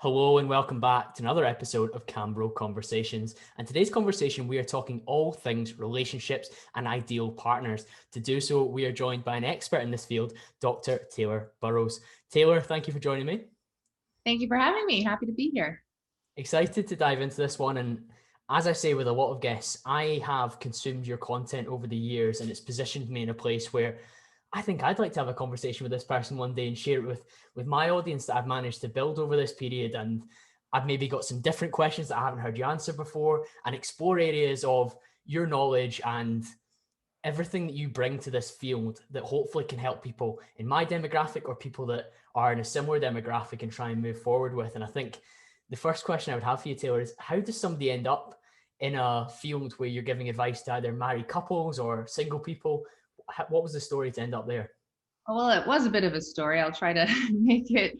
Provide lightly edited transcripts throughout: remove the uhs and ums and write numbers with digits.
Hello and welcome back to another episode of CamBro Conversations. And today's conversation, we are talking all things relationships and ideal partners. To do so, we are joined by an expert in this field, Dr. Taylor Burrowes. Taylor, thank you for joining me. Thank you for having me. Happy to be here. Excited to dive into this one. And as I say with a lot of guests, I have consumed your content over the years and it's positioned me in a place where I think I'd like to have a conversation with this person one day and share it with my audience that I've managed to build over this period. And I've maybe got some different questions that I haven't heard you answer before and explore areas of your knowledge and everything that you bring to this field that hopefully can help people in my demographic or people that are in a similar demographic and try and move forward with. And I think the first question I would have for you, Taylor, is how does somebody end up in a field where you're giving advice to either married couples or single people? What was the story to end up there? Well, it was a bit of a story. I'll try to make it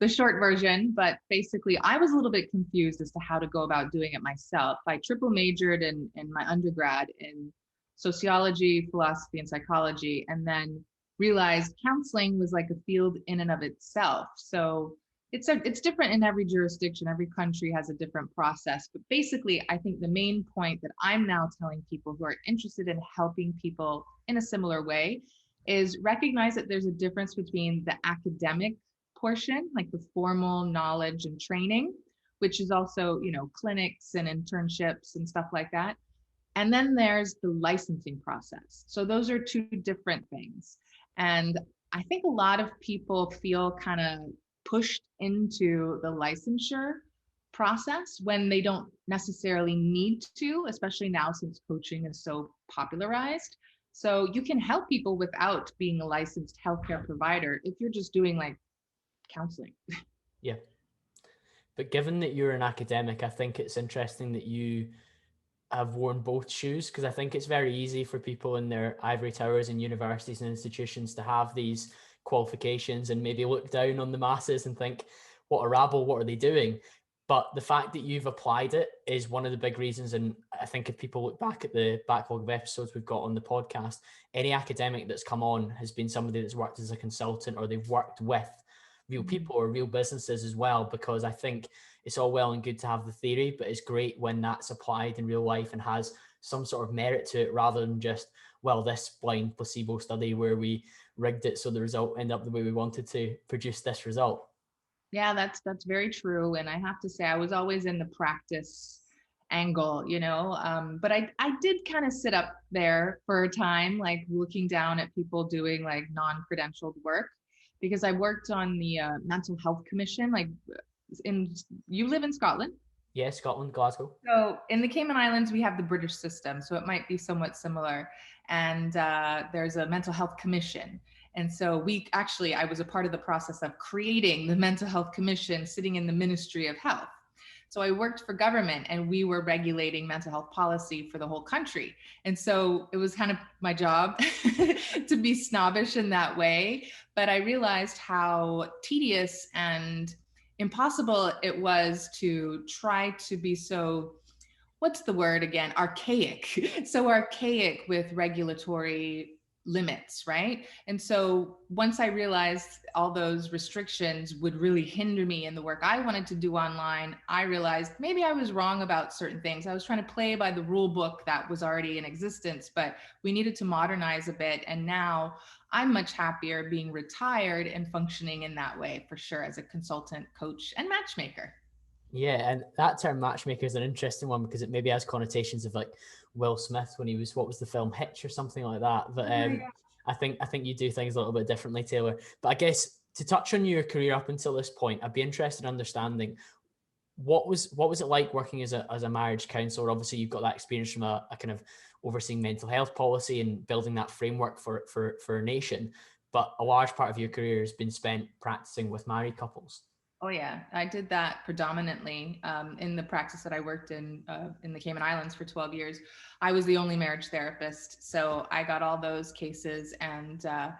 the short version, but basically I was a little bit confused as to how to go about doing it myself. I triple majored in my undergrad in sociology, philosophy, and psychology, and then realized counseling was like a field in and of itself. So it's different in every jurisdiction. Every country has a different process. But basically, I think the main point that I'm now telling people who are interested in helping people in a similar way is recognize that there's a difference between the academic portion, like the formal knowledge and training, which is also, clinics and internships and stuff like that. And then there's the licensing process. So those are two different things. And I think a lot of people feel kind of pushed into the licensure process when they don't necessarily need to, especially now since coaching is so popularized. So you can help people without being a licensed healthcare provider if you're just doing like counseling. Yeah. But given that you're an academic, I think it's interesting that you have worn both shoes, because I think it's very easy for people in their ivory towers and universities and institutions to have these qualifications and maybe look down on the masses and think, what a rabble, what are they doing? But the fact that you've applied it is one of the big reasons. And I think if people look back at the backlog of episodes we've got on the podcast, any academic that's come on has been somebody that's worked as a consultant or they've worked with real people or real businesses as well, because I think it's all well and good to have the theory, but it's great when that's applied in real life and has some sort of merit to it rather than just, well, this blind placebo study where we rigged it so the result ended up the way we wanted to produce this result. Yeah, that's very true. And I have to say, I was always in the practice angle, but I did kind of sit up there for a time, like looking down at people doing like non-credentialed work, because I worked on the mental health commission, you live in Scotland? Yeah, Scotland, Glasgow. So in the Cayman Islands, we have the British system, so it might be somewhat similar. And there's a mental health commission. And so I was a part of the process of creating the mental health commission sitting in the Ministry of Health. So I worked for government and we were regulating mental health policy for the whole country. And so it was kind of my job to be snobbish in that way. But I realized how tedious and impossible it was to try to be so, what's the word again? Archaic. So archaic with regulatory limits, right? And so once I realized all those restrictions would really hinder me in the work I wanted to do online, I realized maybe I was wrong about certain things. I was trying to play by the rule book that was already in existence, but we needed to modernize a bit. And now I'm much happier being retired and functioning in that way for sure as a consultant, coach, and matchmaker. Yeah, and that term matchmaker is an interesting one because it maybe has connotations of like Will Smith when he was, what was the film, Hitch or something like that. But I think you do things a little bit differently, Taylor. But I guess to touch on your career up until this point, I'd be interested in understanding what was it like working as a marriage counselor? Obviously, you've got that experience from a kind of overseeing mental health policy and building that framework for a nation. But a large part of your career has been spent practicing with married couples. Oh yeah, I did that predominantly in the practice that I worked in the Cayman Islands for 12 years. I was the only marriage therapist, so I got all those cases. And a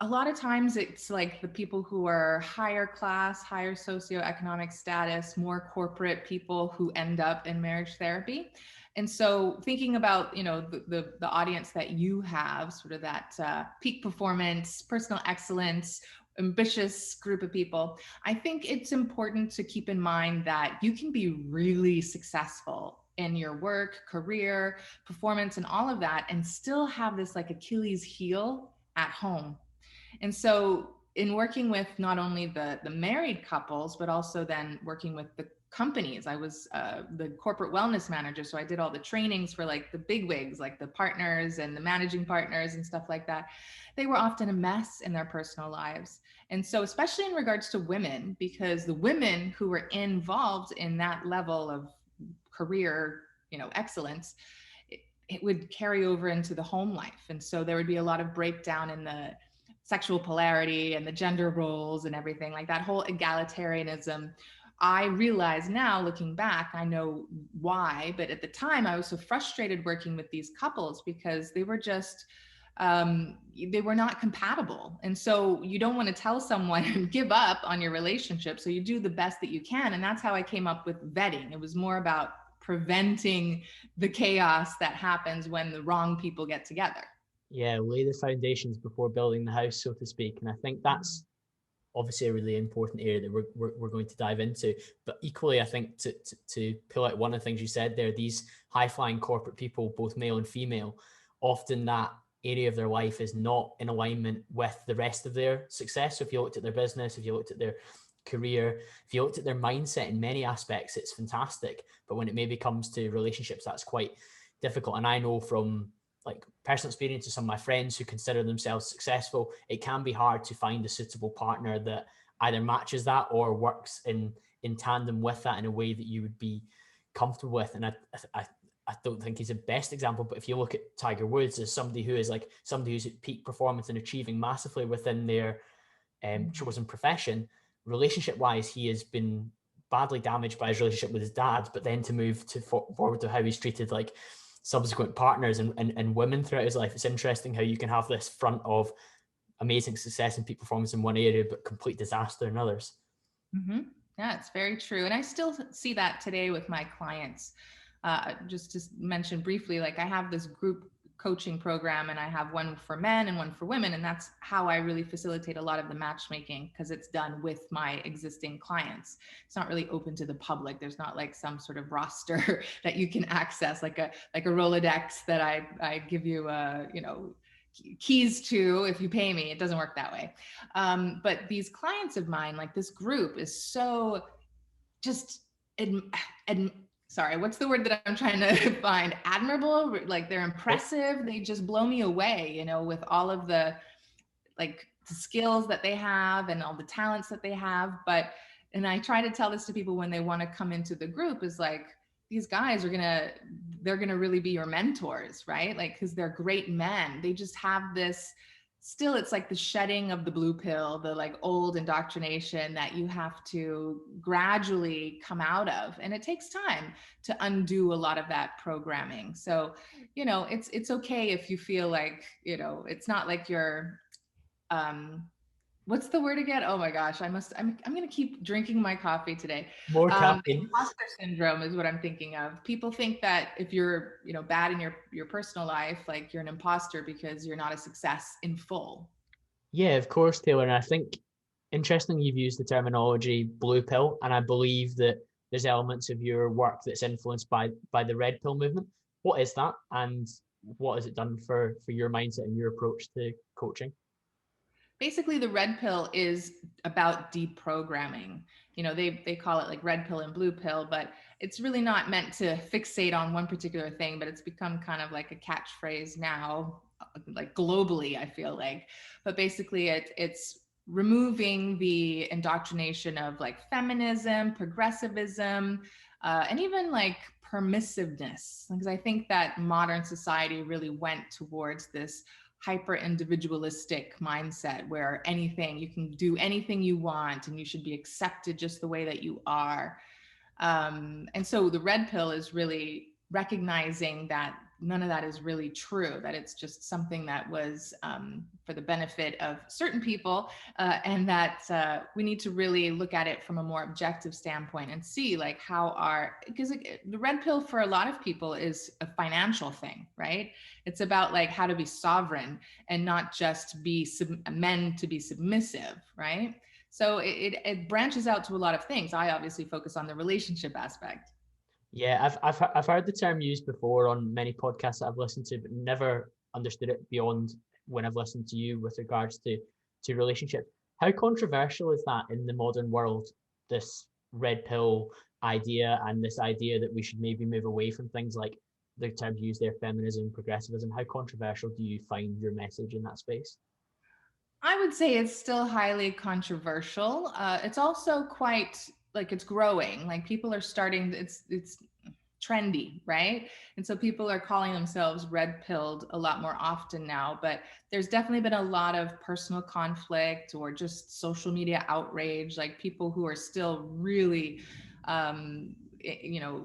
lot of times it's like the people who are higher class, higher socioeconomic status, more corporate people who end up in marriage therapy. And so thinking about, the audience that you have, sort of that peak performance, personal excellence, ambitious group of people, I think it's important to keep in mind that you can be really successful in your work, career, performance, and all of that, and still have this like Achilles heel at home. And so in working with not only the married couples, but also then working with the companies, I was the corporate wellness manager. So I did all the trainings for like the big wigs, like the partners and the managing partners and stuff like that. They were often a mess in their personal lives. And so, especially in regards to women, because the women who were involved in that level of career, excellence, it would carry over into the home life. And so there would be a lot of breakdown in the sexual polarity and the gender roles and everything, like that whole egalitarianism. I realize now, looking back, I know why, but at the time I was so frustrated working with these couples because they were just they were not compatible. And so you don't want to tell someone give up on your relationship, so you do the best that you can. And that's how I came up with vetting. It was more about preventing the chaos that happens when the wrong people get together. Yeah, lay the foundations before building the house, so to speak. And I think that's obviously a really important area that we're going to dive into. But equally, I think to pull out one of the things you said there, these high-flying corporate people, both male and female, often that area of their life is not in alignment with the rest of their success. So if you looked at their business, if you looked at their career, if you looked at their mindset in many aspects, it's fantastic. But when it maybe comes to relationships, that's quite difficult. And I know from like personal experience of some of my friends who consider themselves successful, it can be hard to find a suitable partner that either matches that or works in tandem with that in a way that you would be comfortable with. And I don't think he's the best example, but if you look at Tiger Woods as somebody who is like somebody who's at peak performance and achieving massively within their chosen profession, relationship wise, he has been badly damaged by his relationship with his dad, but then to move to forward to how he's treated like subsequent partners and women throughout his life. It's interesting how you can have this front of amazing success and peak performance in one area, but complete disaster in others. Mm-hmm. Yeah, it's very true. And I still see that today with my clients. Just to mention briefly, like I have this group coaching program and I have one for men and one for women. And that's how I really facilitate a lot of the matchmaking because it's done with my existing clients. It's not really open to the public. There's not like some sort of roster that you can access, like a Rolodex that I give you, keys to if you pay me. It doesn't work that way. But these clients of mine, like this group is so just sorry, what's the word that I'm trying to find? Admirable. Like they're impressive. They just blow me away, with all of the like the skills that they have and all the talents that they have. And I try to tell this to people when they want to come into the group is like, these guys they're gonna really be your mentors, right? Like, because they're great men. They just have this, still it's like the shedding of the blue pill, the like old indoctrination that you have to gradually come out of. And it takes time to undo a lot of that programming. So, it's okay if you feel like, it's not like you're, what's the word again? Oh my gosh, I'm going to keep drinking my coffee today. More caffeine. Imposter syndrome is what I'm thinking of. People think that if you're, bad in your personal life, like you're an imposter because you're not a success in full. Yeah, of course, Taylor. And I think interesting you've used the terminology blue pill, and I believe that there's elements of your work that's influenced by the red pill movement. What is that, and what has it done for your mindset and your approach to coaching? Basically, the red pill is about deprogramming. They call it like red pill and blue pill, but it's really not meant to fixate on one particular thing, but it's become kind of like a catchphrase now, like globally, I feel like. But basically it's removing the indoctrination of like feminism, progressivism, and even like permissiveness. Because I think that modern society really went towards this hyper individualistic mindset where you can do anything you want and you should be accepted just the way that you are. And so the red pill is really recognizing that none of that is really true, that it's just something that was for the benefit of certain people, and that we need to really look at it from a more objective standpoint and see like how because the red pill for a lot of people is a financial thing, right? It's about like how to be sovereign and not just be men to be submissive, right? So it branches out to a lot of things. I obviously focus on the relationship aspect. Yeah, I've heard the term used before on many podcasts that I've listened to, but never understood it beyond when I've listened to you with regards to relationship. How controversial is that in the modern world? This red pill idea and this idea that we should maybe move away from things like the terms used there, feminism, progressivism. How controversial do you find your message in that space? I would say it's still highly controversial. It's also quite like it's growing. Like people are starting. It's trendy, right? And so people are calling themselves red pilled a lot more often now. But there's definitely been a lot of personal conflict or just social media outrage. Like people who are still really,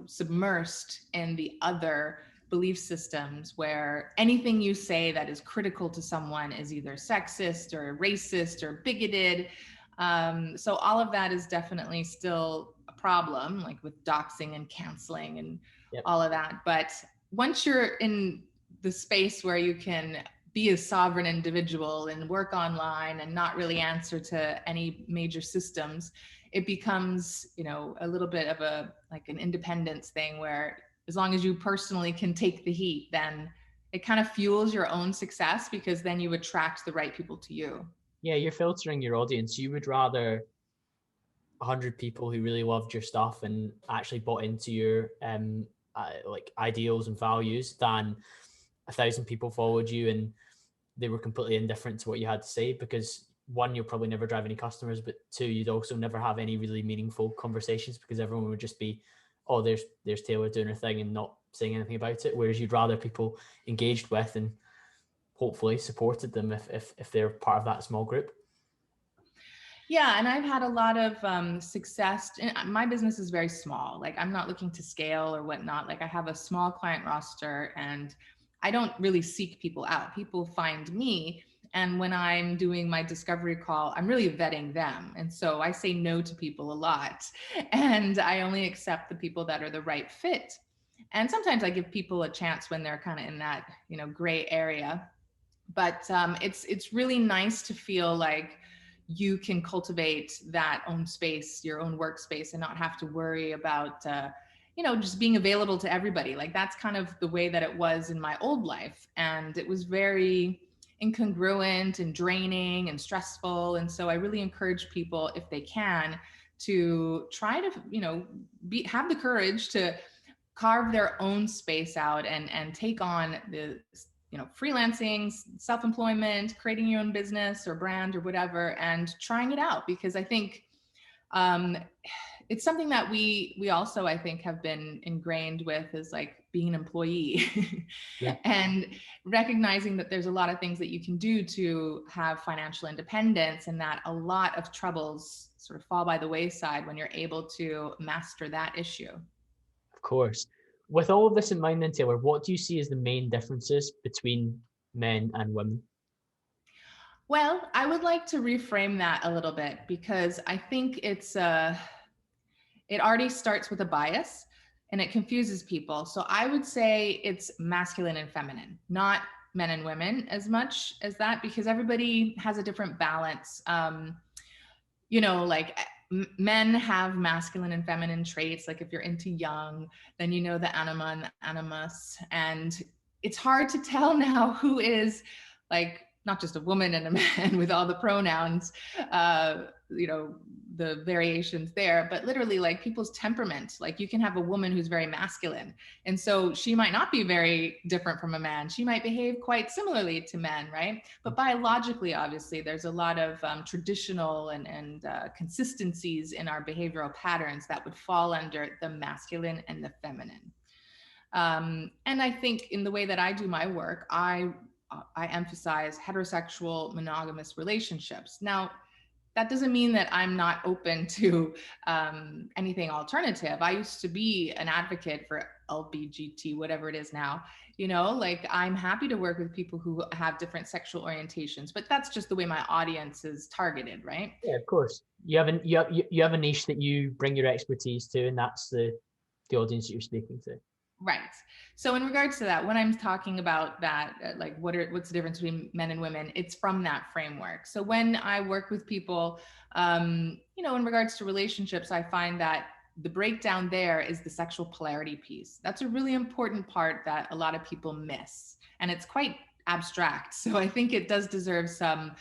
submersed in the other belief systems where anything you say that is critical to someone is either sexist or racist or bigoted. So all of that is definitely still a problem, like with doxing and canceling and Yep. all of that. But once you're in the space where you can be a sovereign individual and work online and not really answer to any major systems, it becomes, a little bit of a like an independence thing where as long as you personally can take the heat, then it kind of fuels your own success because then you attract the right people to you. Yeah, you're filtering your audience. You would rather 100 people who really loved your stuff and actually bought into your like ideals and values than 1,000 people followed you and they were completely indifferent to what you had to say, because one, you'll probably never drive any customers, but two, you'd also never have any really meaningful conversations because everyone would just be, oh, there's Taylor doing her thing and not saying anything about it. Whereas you'd rather people engaged with and hopefully supported them if they're part of that small group. Yeah, and I've had a lot of success. My business is very small. Like I'm not looking to scale or whatnot. Like I have a small client roster, and I don't really seek people out. People find me, and when I'm doing my discovery call, I'm really vetting them. And so I say no to people a lot, and I only accept the people that are the right fit. And sometimes I give people a chance when they're kind of in that gray area. But it's really nice to feel like you can cultivate that own space, your own workspace, and not have to worry about just being available to everybody. Like that's kind of the way that it was in my old life, and it was very incongruent and draining and stressful. And so I really encourage people, if they can, to try to have the courage to carve their own space out and take on the freelancing, self-employment, creating your own business or brand or whatever, and trying it out. Because I think um, it's something that we also, I think, have been ingrained with, is like being an employee Yeah. and recognizing that there's a lot of things that you can do to have financial independence, and that a lot of troubles sort of fall by the wayside when you're able to master that issue. Of course. With all of this in mind, then, Taylor, what do you see as the main differences between men and women? Well, I would like to reframe that a little bit because I think it already starts with a bias and it confuses people. So I would say it's masculine and feminine, not men and women as much as that, because everybody has a different balance. Like men have masculine and feminine traits. Like if you're into young, then the anima and the animus. And it's hard to tell now who is like not just a woman and a man with all the pronouns, the variations there, but literally like people's temperament. Like you can have a woman who's very masculine, and so she might not be very different from a man. She might behave quite similarly to men, right? But biologically, obviously, there's a lot of traditional and consistencies in our behavioral patterns that would fall under the masculine and the feminine. And I think in the way that I do my work, I emphasize heterosexual monogamous relationships. Now, that doesn't mean that I'm not open to anything alternative. I used to be an advocate for LBGT, whatever it is now. Like I'm happy to work with people who have different sexual orientations, but that's just the way my audience is targeted, right? Yeah, of course. You have a niche that you bring your expertise to, and that's the audience that you're speaking to. Right. So in regards to that, when I'm talking about that, like what's the difference between men and women, it's from that framework. So when I work with people, in regards to relationships, I find that the breakdown there is the sexual polarity piece. That's a really important part that a lot of people miss, and it's quite abstract. So I think it does deserve some,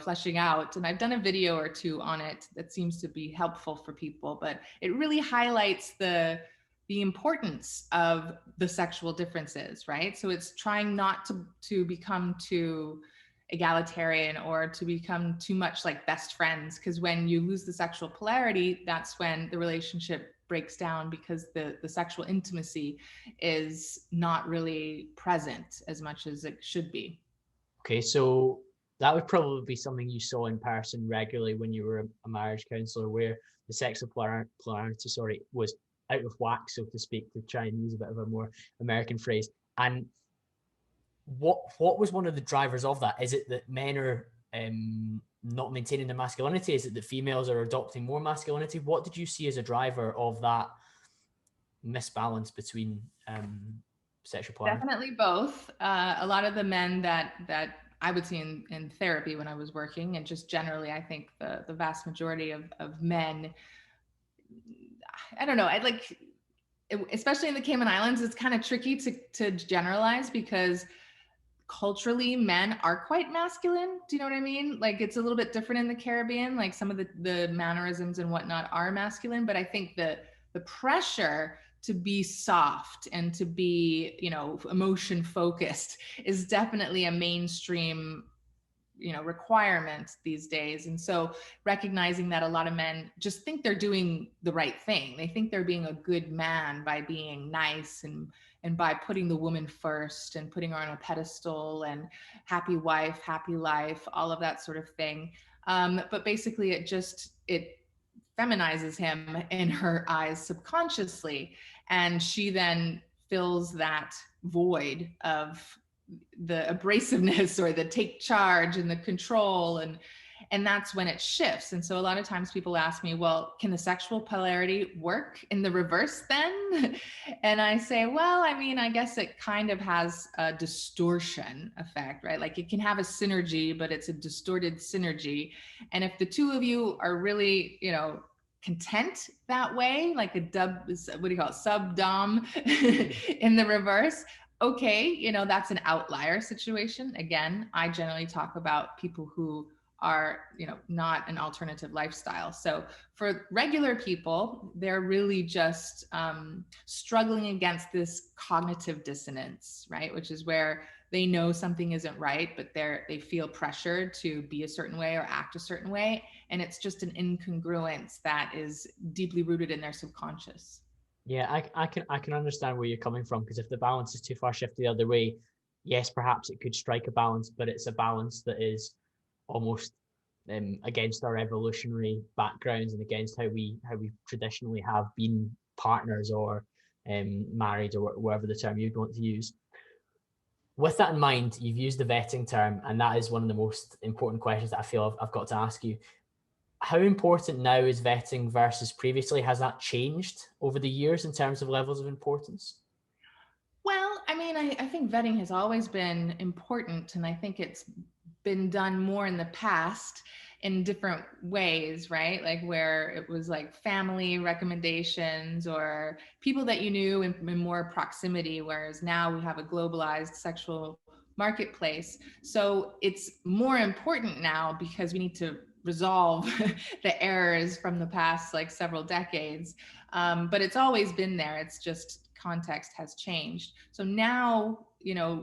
fleshing out. And I've done a video or two on it that seems to be helpful for people, but it really highlights the importance of the sexual differences, right? So it's trying not to become too egalitarian or to become too much like best friends, because when you lose the sexual polarity, that's when the relationship breaks down, because the sexual intimacy is not really present as much as it should be. Okay, so that would probably be something you saw in person regularly when you were a marriage counselor, where the sexual polarity, was out of whack, so to speak, to try and use a bit of a more American phrase. And what was one of the drivers of that? Is it that men are not maintaining their masculinity? Is it that females are adopting more masculinity? What did you see as a driver of that misbalance between sexual polarity? Definitely both. A lot of the men that I would see in therapy when I was working, and just generally, I think the vast majority of men, I don't know, especially in the Cayman Islands, it's kind of tricky to generalize, because culturally men are quite masculine. Do you know what I mean? Like it's a little bit different in the Caribbean. Like some of the mannerisms and whatnot are masculine, but I think the pressure to be soft and to be, emotion focused is definitely a mainstream, requirement these days. And so recognizing that a lot of men just think they're doing the right thing. They think they're being a good man by being nice and by putting the woman first and putting her on a pedestal, and happy wife, happy life, all of that sort of thing. But basically it feminizes him in her eyes subconsciously. And she then fills that void of the abrasiveness or the take charge and the control, and that's when it shifts. And so a lot of times people ask me, well, can the sexual polarity work in the reverse then? And I say, well, I mean, I guess it kind of has a distortion effect, right? Like it can have a synergy, but it's a distorted synergy. And if the two of you are really, content that way, like what do you call it, sub dom in the reverse, okay, that's an outlier situation. Again, I generally talk about people who are, not an alternative lifestyle. So for regular people, they're really just struggling against this cognitive dissonance, right? Which is where they know something isn't right, but they feel pressured to be a certain way or act a certain way. And it's just an incongruence that is deeply rooted in their subconscious. Yeah, I can understand where you're coming from, because if the balance is too far shifted the other way, yes, perhaps it could strike a balance, but it's a balance that is almost against our evolutionary backgrounds and against how we traditionally have been partners or married, or whatever the term you'd want to use. With that in mind, you've used the vetting term, and that is one of the most important questions that I feel I've got to ask you. How important now is vetting versus previously? Has that changed over the years in terms of levels of importance? Well, I mean, I think vetting has always been important, and I think it's been done more in the past in different ways, right? Like where it was like family recommendations or people that you knew in more proximity, whereas now we have a globalized sexual marketplace. So it's more important now because we need to resolve the errors from the past like several decades. But it's always been there. It's just context has changed. So now,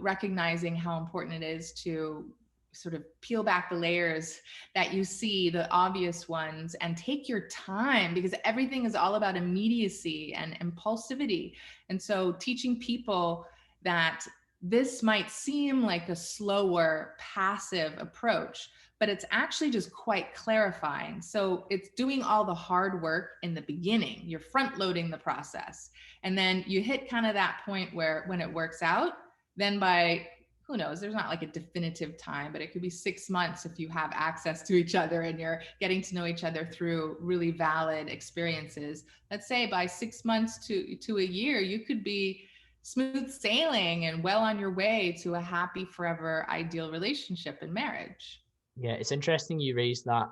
recognizing how important it is to sort of peel back the layers that you see, the obvious ones, and take your time, because everything is all about immediacy and impulsivity. And so teaching people that this might seem like a slower, passive approach, but it's actually just quite clarifying. So it's doing all the hard work in the beginning. You're front loading the process. And then you hit kind of that point where when it works out, then by, who knows, there's not like a definitive time, but it could be 6 months if you have access to each other and you're getting to know each other through really valid experiences. Let's say by 6 months to a year, you could be smooth sailing and well on your way to a happy forever ideal relationship and marriage. Yeah, it's interesting you raised that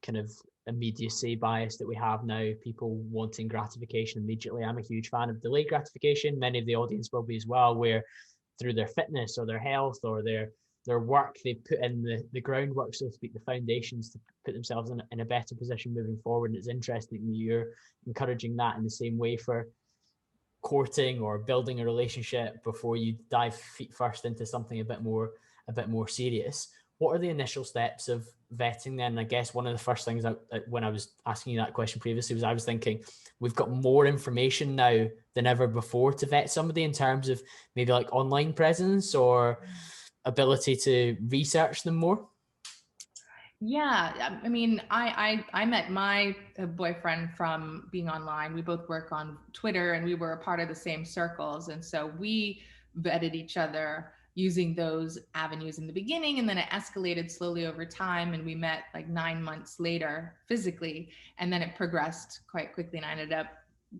kind of immediacy bias that we have now, people wanting gratification immediately. I'm a huge fan of delayed gratification. Many of the audience will be as well, where through their fitness or their health or their work, they put in the groundwork, so to speak, the foundations to put themselves in a better position moving forward. And it's interesting that you're encouraging that in the same way for courting or building a relationship before you dive feet first into something a bit more serious. What are the initial steps of vetting then? And I guess one of the first things when I was asking you that question previously was I was thinking we've got more information now than ever before to vet somebody in terms of maybe like online presence or ability to research them more. Yeah, I mean, I met my boyfriend from being online. We both work on Twitter, and we were a part of the same circles, and so we vetted each other using those avenues in the beginning, and then it escalated slowly over time, and we met like 9 months later physically, and then it progressed quite quickly, and I ended up,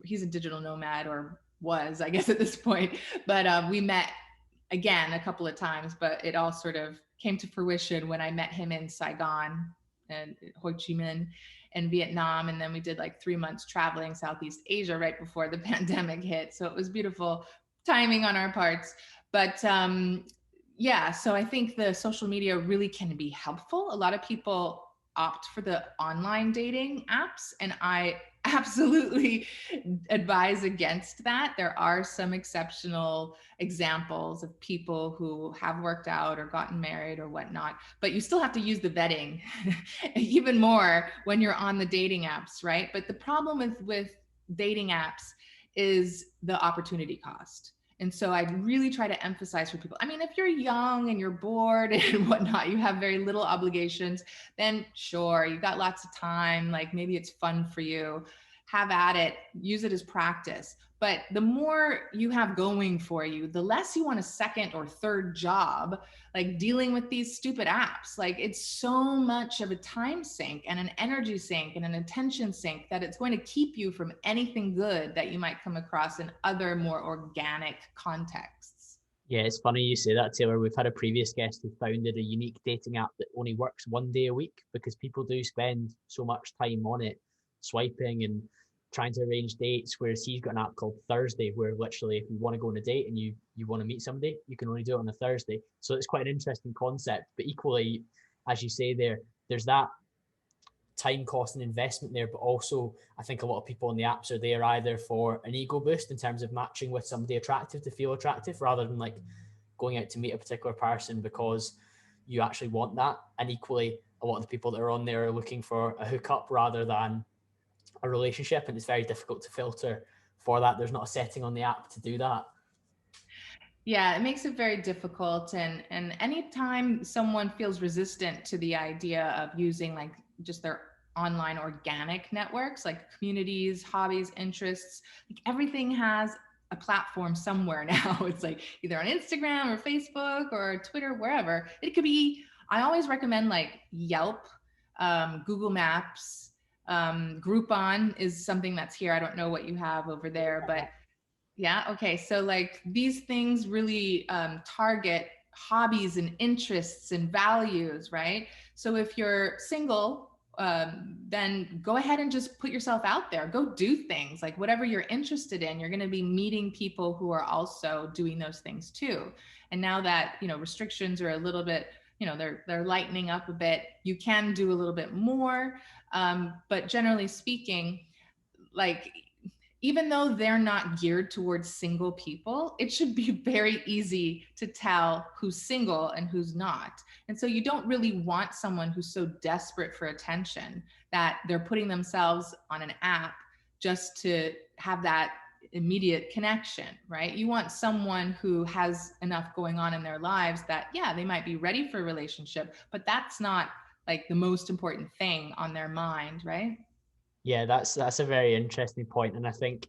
he's a digital nomad, or was, I guess, at this point, but we met again a couple of times, but it all sort of came to fruition when I met him in Saigon and Ho Chi Minh and Vietnam. And then we did like 3 months traveling Southeast Asia right before the pandemic hit. So it was beautiful timing on our parts. But yeah, so I think the social media really can be helpful. A lot of people opt for the online dating apps, and I absolutely advise against that. There are some exceptional examples of people who have worked out or gotten married or whatnot, but you still have to use the vetting even more when you're on the dating apps, right? But the problem with dating apps is the opportunity cost. And so I really try to emphasize for people, I mean, if you're young and you're bored and whatnot, you have very little obligations, then sure, you've got lots of time, like maybe it's fun for you, have at it, use it as practice. But the more you have going for you, the less you want a second or third job, like dealing with these stupid apps. Like it's so much of a time sink and an energy sink and an attention sink that it's going to keep you from anything good that you might come across in other more organic contexts. Yeah, it's funny you say that, Taylor. We've had a previous guest who founded a unique dating app that only works 1 day a week because people do spend so much time on it, swiping and trying to arrange dates, whereas he's got an app called Thursday where literally if you want to go on a date and you want to meet somebody, you can only do it on a Thursday. So it's quite an interesting concept, but equally, as you say there's that time cost and investment there, but also I think a lot of people on the apps are there either for an ego boost in terms of matching with somebody attractive to feel attractive rather than like going out to meet a particular person because you actually want that. And equally, a lot of the people that are on there are looking for a hookup rather than a relationship, and it's very difficult to filter for that. There's not a setting on the app to do that. Yeah, it makes it very difficult. And anytime someone feels resistant to the idea of using like just their online organic networks, like communities, hobbies, interests, like everything has a platform somewhere now. It's like either on Instagram or Facebook or Twitter, wherever. It could be, I always recommend like Yelp, Google Maps, Groupon is something that's here. I don't know what you have over there, but yeah. Okay. So like these things really target hobbies and interests and values, right? So if you're single, then go ahead and just put yourself out there. Go do things like whatever you're interested in. You're going to be meeting people who are also doing those things too. And now that, you know, restrictions are a little bit, you know, they're lightening up a bit, you can do a little bit more. But generally speaking, like even though they're not geared towards single people, it should be very easy to tell who's single and who's not. And so you don't really want someone who's so desperate for attention that they're putting themselves on an app just to have that immediate connection, right? You want someone who has enough going on in their lives that, yeah, they might be ready for a relationship, but that's not like the most important thing on their mind, right? Yeah, that's a very interesting point, and I think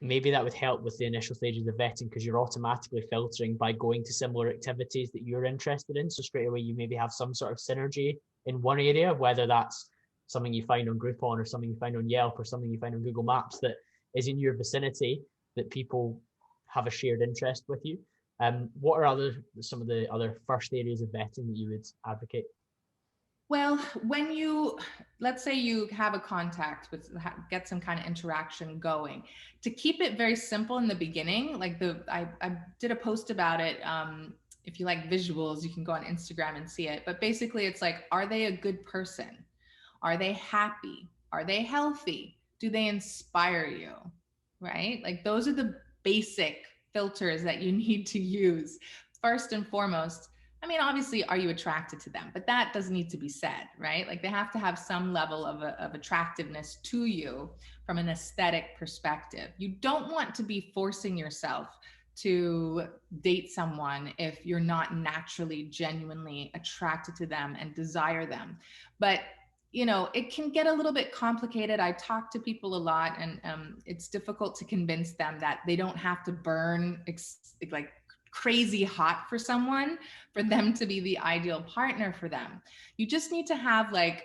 maybe that would help with the initial stages of vetting because you're automatically filtering by going to similar activities that you're interested in. So straight away, you maybe have some sort of synergy in one area, whether that's something you find on Groupon or something you find on Yelp or something you find on Google Maps that is in your vicinity that people have a shared interest with you. What are some of the other first areas of vetting that you would advocate? Well, when you, let's say you have a contact with, get some kind of interaction going, to keep it very simple in the beginning, like I did a post about it. If you like visuals, you can go on Instagram and see it. But basically, it's like, are they a good person? Are they happy? Are they healthy? Do they inspire you? Right? Like those are the basic filters that you need to use first and foremost. I mean, obviously, are you attracted to them? But that doesn't need to be said, right? Like they have to have some level of attractiveness to you from an aesthetic perspective. You don't want to be forcing yourself to date someone if you're not naturally, genuinely attracted to them and desire them. But you know, it can get a little bit complicated. I talk to people a lot, and it's difficult to convince them that they don't have to burn like crazy hot for someone for them to be the ideal partner for them. You just need to have like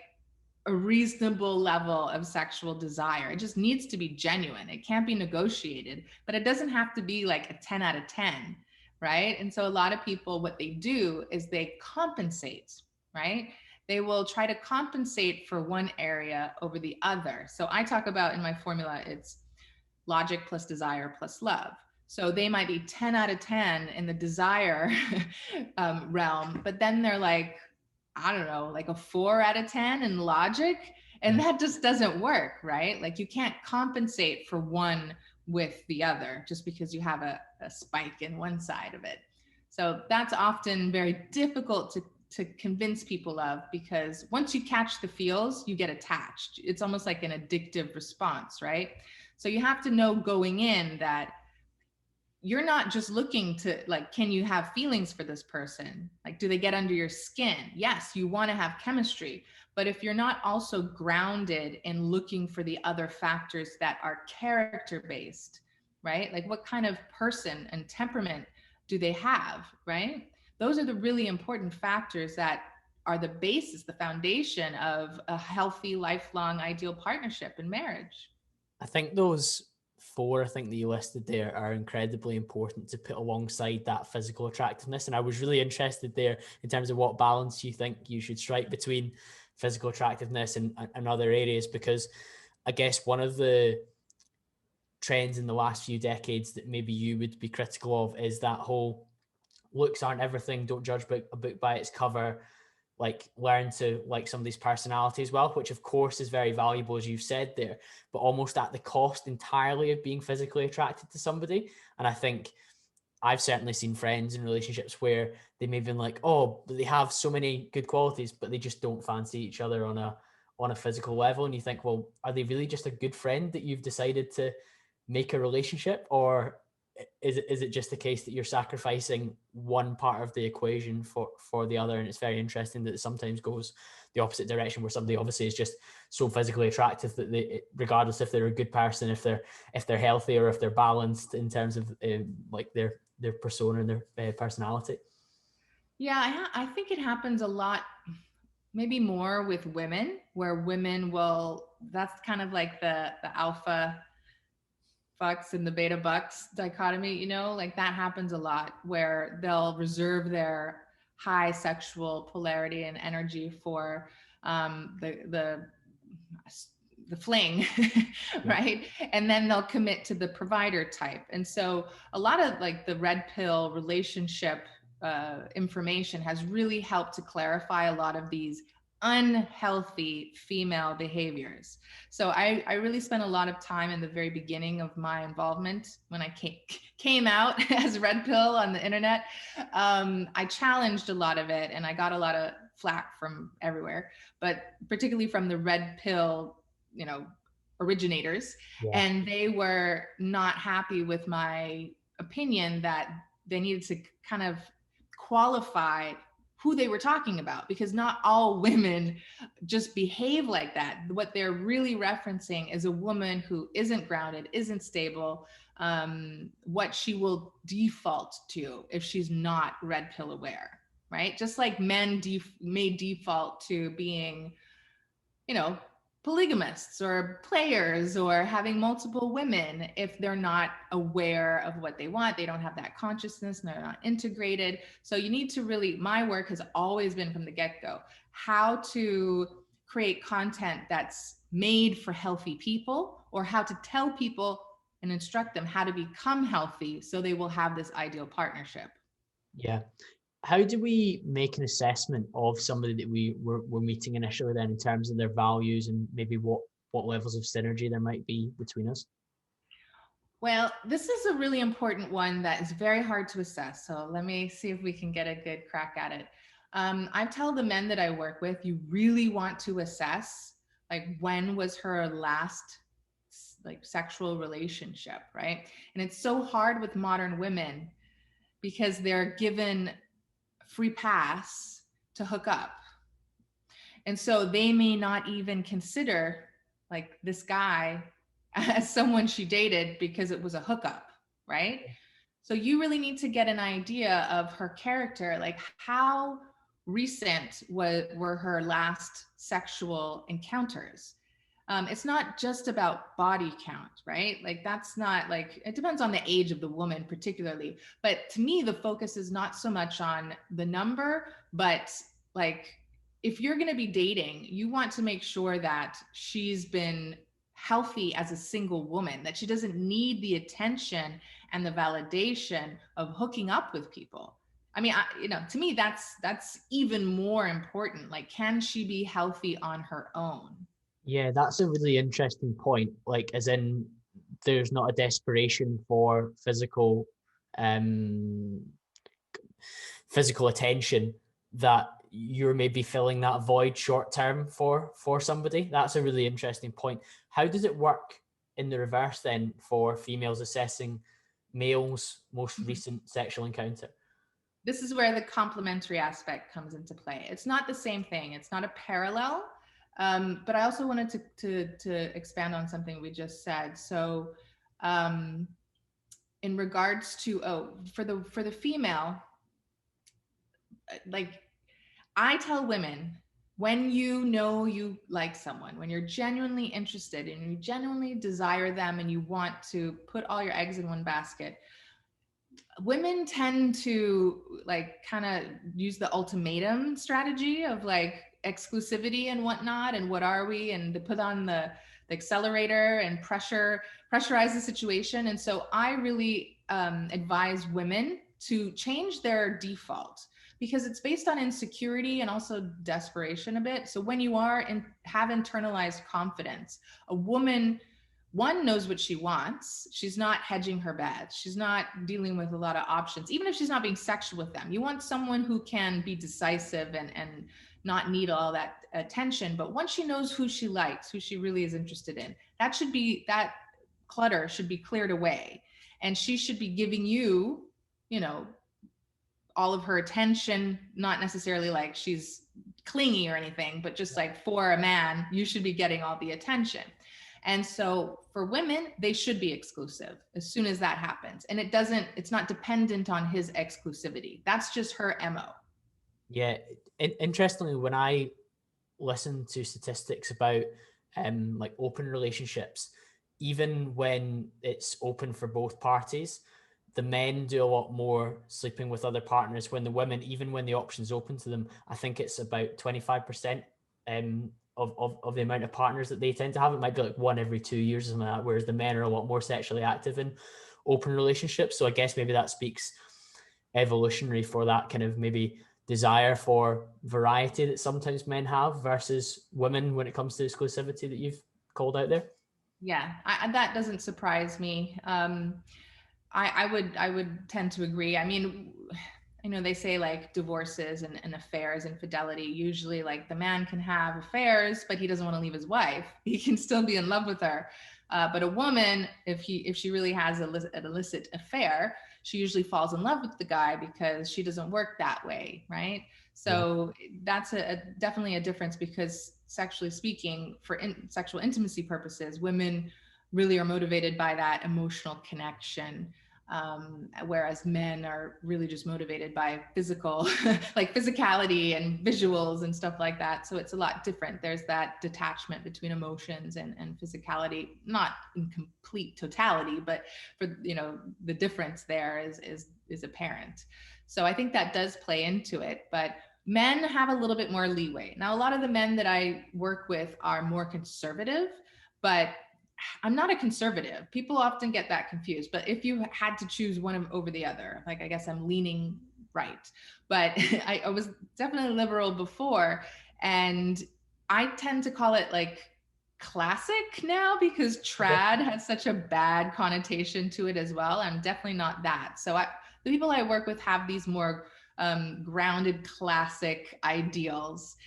a reasonable level of sexual desire. It just needs to be genuine. It can't be negotiated, but it doesn't have to be like a 10 out of 10, right? And so a lot of people, what they do is they compensate, right? They will try to compensate for one area over the other. So I talk about in my formula, it's logic plus desire plus love. So they might be 10 out of 10 in the desire realm, but then they're like, I don't know, like a 4 out of 10 in logic. And that just doesn't work, right? Like you can't compensate for one with the other just because you have a spike in one side of it. So that's often very difficult to convince people of, because once you catch the feels, you get attached. It's almost like an addictive response, right? So you have to know going in that you're not just looking to like, can you have feelings for this person? Like, do they get under your skin? Yes, you want to have chemistry. But if you're not also grounded in looking for the other factors that are character based, right? Like what kind of person and temperament do they have, right? Those are the really important factors that are the basis, the foundation of a healthy, lifelong, ideal partnership and marriage. I think those four, I think that you listed there, are incredibly important to put alongside that physical attractiveness. And I was really interested there in terms of what balance you think you should strike between physical attractiveness and other areas, because I guess one of the trends in the last few decades that maybe you would be critical of is that whole looks aren't everything, don't judge a book by its cover, like learn to like somebody's personality as well, which of course is very valuable as you've said there, but almost at the cost entirely of being physically attracted to somebody. And I think I've certainly seen friends in relationships where they may have been like, oh, they have so many good qualities, but they just don't fancy each other on a physical level. And you think, well, are they really just a good friend that you've decided to make a relationship, or is it just the case that you're sacrificing one part of the equation for the other? And it's very interesting that it sometimes goes the opposite direction, where somebody obviously is just so physically attractive that they, regardless if they're a good person, if they're healthy, or if they're balanced in terms of like their persona and their personality. Yeah, I think it happens a lot, maybe more with women, where women will, that's kind of like the alpha fucks and the beta bucks dichotomy, you know, like that happens a lot, where they'll reserve their high sexual polarity and energy for the fling, right? And then they'll commit to the provider type. And so a lot of like the red pill relationship information has really helped to clarify a lot of these unhealthy female behaviors. So I really spent a lot of time in the very beginning of my involvement when I came out as red pill on the internet. I challenged a lot of it, and I got a lot of flack from everywhere, but particularly from the red pill, you know, originators. Yeah. And they were not happy with my opinion that they needed to kind of qualify who they were talking about, because not all women just behave like that. What they're really referencing is a woman who isn't grounded, isn't stable, what she will default to if she's not red pill aware, right? Just like men may default to being, you know, polygamists or players or having multiple women if they're not aware of what they want. They don't have that consciousness and they're not integrated. So you need to really, my work has always been from the get-go, how to create content that's made for healthy people, or how to tell people and instruct them how to become healthy so they will have this ideal partnership. Yeah. How do we make an assessment of somebody that we're meeting initially then, in terms of their values and maybe what levels of synergy there might be between us? Well, this is a really important one that is very hard to assess. So let me see if we can get a good crack at it. I tell the men that I work with, you really want to assess, like, when was her last like sexual relationship, right? And it's so hard with modern women because they're given free pass to hook up. And so they may not even consider like this guy as someone she dated because it was a hookup, right? So you really need to get an idea of her character, like how recent were her last sexual encounters. It's not just about body count, right? Like that's not like, it depends on the age of the woman particularly. But to me, the focus is not so much on the number, but like, if you're going to be dating, you want to make sure that she's been healthy as a single woman, that she doesn't need the attention and the validation of hooking up with people. I mean, to me, that's even more important. Like, can she be healthy on her own? Yeah, that's a really interesting point. Like, as in, there's not a desperation for um, physical attention that you're maybe filling that void short term for somebody. That's a really interesting point. How does it work in the reverse then for females assessing males' most recent sexual encounter? This is where the complementary aspect comes into play. It's not the same thing. It's not a parallel. But I also wanted to expand on something we just said. So, in regards to for the female, like I tell women, when you know you like someone, when you're genuinely interested and you genuinely desire them and you want to put all your eggs in one basket, women tend to like kind of use the ultimatum strategy of like exclusivity and whatnot, and what are we, and to put on the accelerator and pressurize the situation. And so I really advise women to change their default, because it's based on insecurity and also desperation a bit. So when you have internalized confidence, a woman, one, knows what she wants. She's not hedging her bets. She's not dealing with a lot of options, even if she's not being sexual with them. You want someone who can be decisive and not need all that attention. But once she knows who she likes, who she really is interested in, that clutter should be cleared away. And she should be giving you, all of her attention, not necessarily like she's clingy or anything, but just like for a man, you should be getting all the attention. And so for women, they should be exclusive as soon as that happens. And it's not dependent on his exclusivity. That's just her MO. Yeah. Interestingly, when I listen to statistics about like open relationships, even when it's open for both parties, the men do a lot more sleeping with other partners, when the women, even when the option's open to them, I think it's about 25% of the amount of partners that they tend to have. It might be like 1 every 2 years or something like that, whereas the men are a lot more sexually active in open relationships. So I guess maybe that speaks evolutionary for that kind of maybe desire for variety that sometimes men have versus women when it comes to exclusivity that you've called out there. Yeah, that doesn't surprise me. I would tend to agree. I mean, they say like divorces and affairs, infidelity, usually like the man can have affairs, but he doesn't want to leave his wife. He can still be in love with her. But a woman, if she really has an illicit affair, she usually falls in love with the guy because she doesn't work that way, right? So that's definitely a difference, because sexually speaking, for sexual intimacy purposes, women really are motivated by that emotional connection. Whereas men are really just motivated by physical, like physicality and visuals and stuff like that. So it's a lot different. There's that detachment between emotions and physicality, not in complete totality, but for, you know, the difference there is apparent. So I think that does play into it, but men have a little bit more leeway. Now, a lot of the men that I work with are more conservative, but I'm not a conservative. People often get that confused. But if you had to choose one over the other, like, I guess I'm leaning right. But I was definitely liberal before. And I tend to call it like classic now, because trad has such a bad connotation to it as well. I'm definitely not that. So the people I work with have these more grounded classic ideals,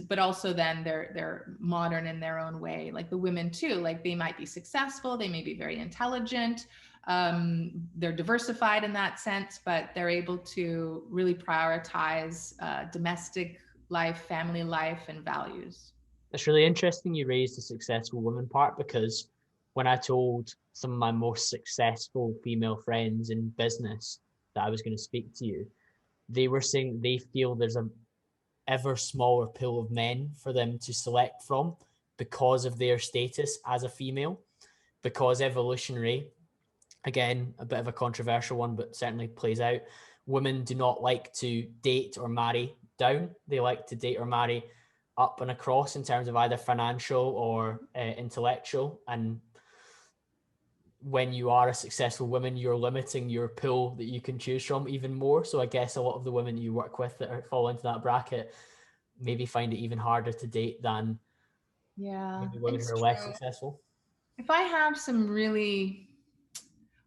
but also then they're modern in their own way. Like the women too, like they might be successful, they may be very intelligent, they're diversified in that sense, but they're able to really prioritize domestic life, family life, and values. It's really interesting you raised the successful woman part, because when I told some of my most successful female friends in business that I was going to speak to you, they were saying they feel there's a ever smaller pool of men for them to select from because of their status as a female, because evolutionary, again, a bit of a controversial one, but certainly plays out. Women do not like to date or marry down. They like to date or marry up and across in terms of either financial or intellectual. And when you are a successful woman, you're limiting your pool that you can choose from even more. So I guess a lot of the women you work with that fall into that bracket maybe find it even harder to date than Yeah, maybe women who it's are less true. successful. If I have some really,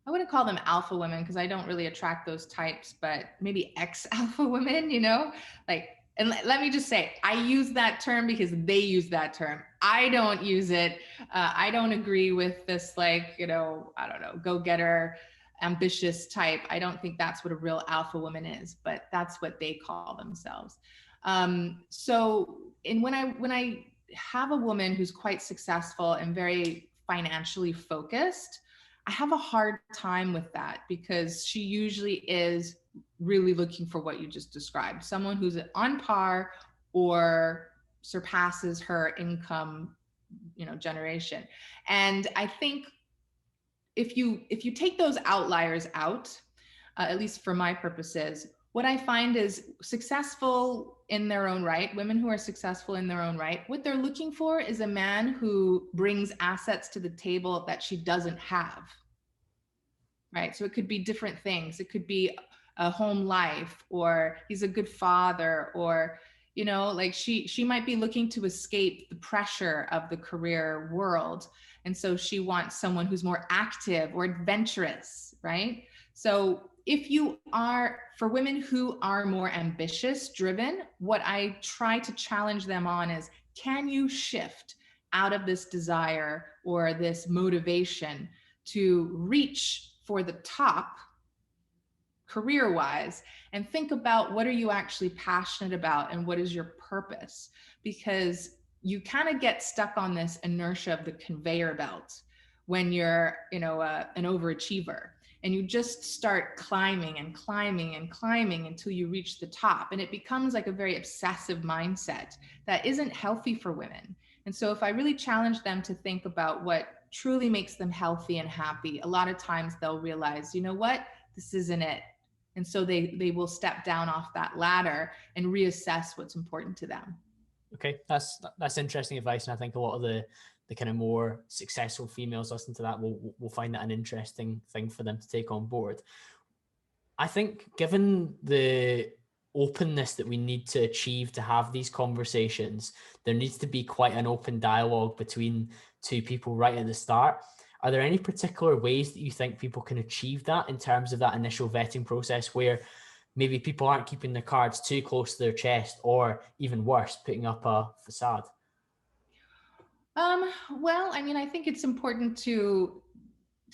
I wouldn't call them alpha women because I don't really attract those types, but maybe ex alpha women, you know, like, and let me just say, I use that term because they use that term. I don't use it. I don't agree with this, like, you know, I don't know, go getter, ambitious type. I don't think that's what a real alpha woman is, but that's what they call themselves. When I have a woman who's quite successful and very financially focused, I have a hard time with that, because she usually is really looking for what you just described, someone who's on par or surpasses her income, you know, generation. And I think if you take those outliers out, at least for my purposes, what I find is successful in their own right, women who are successful in their own right, what they're looking for is a man who brings assets to the table that she doesn't have. Right? So it could be different things. It could be a home life, or he's a good father, or, you know, like she might be looking to escape the pressure of the career world. And so she wants someone who's more active or adventurous, right? So if you are, for women who are more ambitious, driven, what I try to challenge them on is, can you shift out of this desire or this motivation to reach for the top career wise, and think about what are you actually passionate about and what is your purpose? Because you kind of get stuck on this inertia of the conveyor belt when you're, you know, an overachiever, and you just start climbing and climbing and climbing until you reach the top, and it becomes like a very obsessive mindset that isn't healthy for women. And so if I really challenge them to think about what truly makes them healthy and happy, a lot of times they'll realize, you know what, this isn't it. And so they will step down off that ladder and reassess what's important to them. Okay, that's interesting advice, and I think a lot of the kind of more successful females listen to that will find that an interesting thing for them to take on board. I think given the openness that we need to achieve to have these conversations, there needs to be quite an open dialogue between two people right at the start. Are there any particular ways that you think people can achieve that in terms of that initial vetting process, where maybe people aren't keeping their cards too close to their chest, or even worse, putting up a facade? Well, I mean, I think it's important to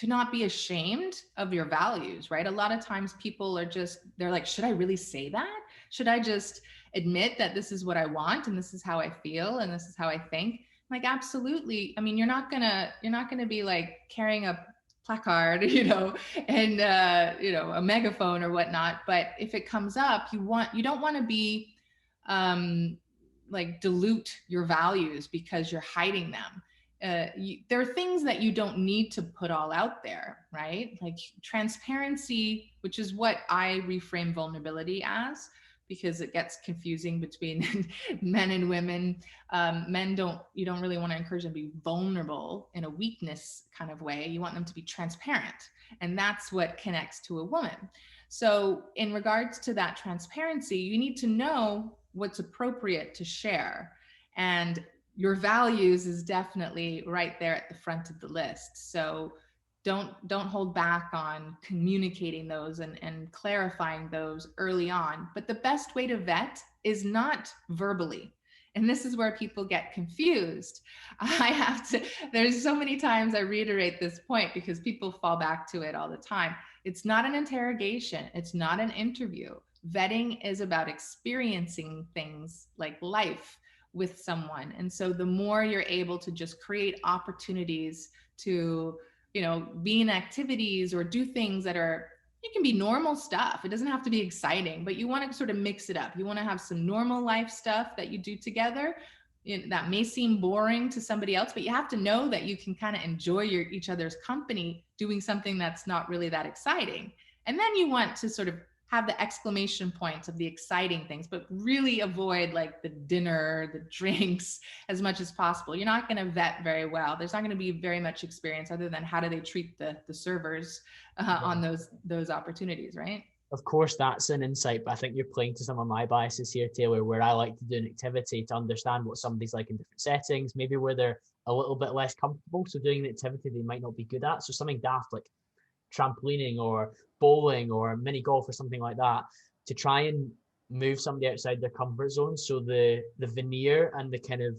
not be ashamed of your values, right? A lot of times people are just, they're like, should I really say that? Should I just admit that this is what I want and this is how I feel and this is how I think? Like, absolutely. I mean, you're not gonna be like carrying a placard, and a megaphone or whatnot. But if it comes up, you don't want to be like dilute your values because you're hiding them. There are things that you don't need to put all out there, right? Like transparency, which is what I reframe vulnerability as, because it gets confusing between men and women. You don't really want to encourage them to be vulnerable in a weakness kind of way. You want them to be transparent. And that's what connects to a woman. So in regards to that transparency, you need to know what's appropriate to share. And your values is definitely right there at the front of the list. So don't hold back on communicating those and clarifying those early on. But the best way to vet is not verbally. And this is where people get confused. There's so many times I reiterate this point because people fall back to it all the time. It's not an interrogation. It's not an interview. Vetting is about experiencing things like life with someone. And so the more you're able to just create opportunities to, be in activities or do things that it can be normal stuff. It doesn't have to be exciting, but you want to sort of mix it up. You want to have some normal life stuff that you do together. That may seem boring to somebody else, but you have to know that you can kind of enjoy each other's company doing something that's not really that exciting. And then you want to sort of have the exclamation points of the exciting things, but really avoid like the dinner, the drinks as much as possible. You're not going to vet very well. There's not going to be very much experience other than how do they treat the servers on those opportunities, right? Of course, that's an insight, but I think you're playing to some of my biases here, Taylor, where I like to do an activity to understand what somebody's like in different settings, maybe where they're a little bit less comfortable. So doing an activity they might not be good at. So something daft like trampolining or bowling or mini golf or something like that, to try and move somebody outside their comfort zone. So the veneer and the kind of